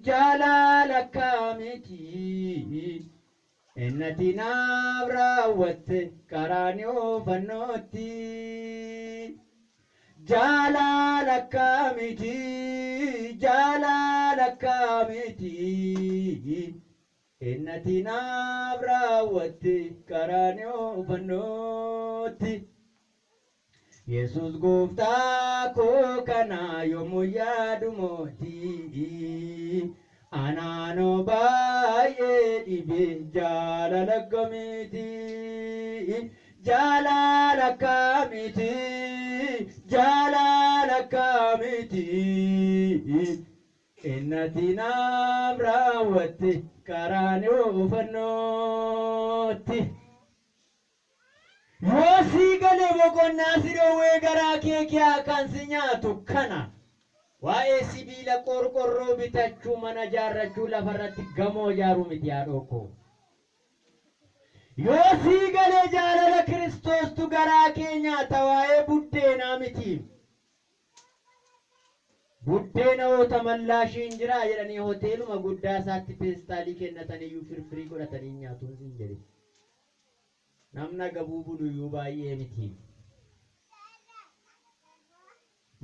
jaalala kamiti ennati naaf raawwatte qaraanioo fannootti jaalala kamiti ennati naaf raawwatte qaraanioo fannootti Yesus gooftaa koo kana yommuu yaadu mootii anaanoo baay'ee dhibe jaalala kamiti ennati naaf raawwatte qaraanioo fannootti yoo sii galee boqonnaa si dhoowwee garaa kee kan si nyaatu kana waa'ee sibiila qorqorroo bitachuu mana ijaarrachuu lafarratti gamoo ijaaruu miti haadhoo koo yoo sii galee jaalala Kiristoostu garaa kee nyaata waa'ee buddeenaa miti buddeena hoota mallaashiin jira jedhanii hoteeluma guddaa isaatti peestaalii kennataniyyuu firfirii godhatanii nyaatuun siin jedhe namna gabuu buluyyuu baay'ee miti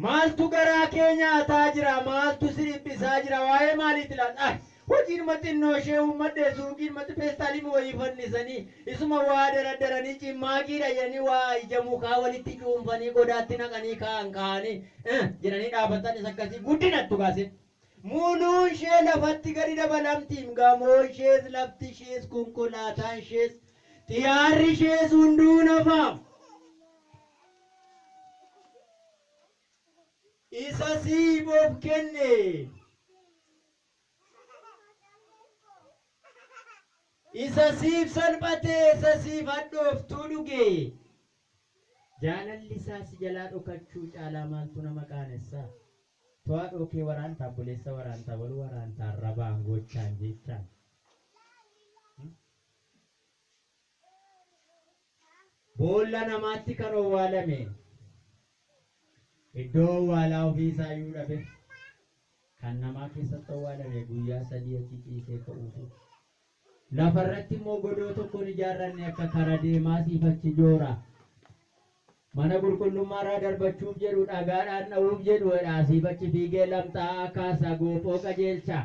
maaltu garaa kee nyaataa jira maaltu si dhiphisaa jira waa'ee maaliiti laata hojiin maxinnoo ishee uummadde suuqiin maxi peestaalii wayii fannisanii isuma waa daraddaranii cimmaaqii dhayanii waa ija mukaa walitti cuunfanii godaatti naqanii kaa'anii jedhanii dhaabatanis akkasii guddinattu kaase muuluun ishee lafatti gadi dabalamtiin gamoo ishees lafti ishees konkolaataan ishees xiyyaarri ishees hunduu nafaam isa siif of kenne isa siif salphate isa siif hadhooftuu dhuge jaalalli isaa si jalaa dhokachuu caalaa maaltu nama qaanessaa to'aa dhokee waraantaa buleessa waraantaa wal waraantaa rabaan gochaan jechaan boolla namaatti kan owwaalame iddoo owwaalaa ofiisaa iyyuu dhabe kan namaa keessatti owwaalame guyyaa 3 achi ciisee ka'uutu lafarratti immoo godoo tokkoon ijaarranne akka kara deemaa siif achi joora mana qulqullummaarraa darbachuuf jedhu dhagaadhaan dha'uuf jedhu siif achi fiigee lamxaa'aa kaasaa goophoo qajeelcha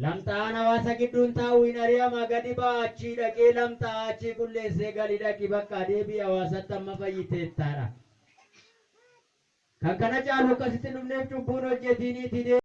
lamxaa'aan hawaasa gidduun taa'u hin ari'ama gadi ba'a achii dhaqee lamxaa'aa achii qulleessee galii dhaqi bakka deebii hawaasatti amma fayyiteettaadha kan kana caalu akkasitti dhufneef cubbuun hojjetiiniiti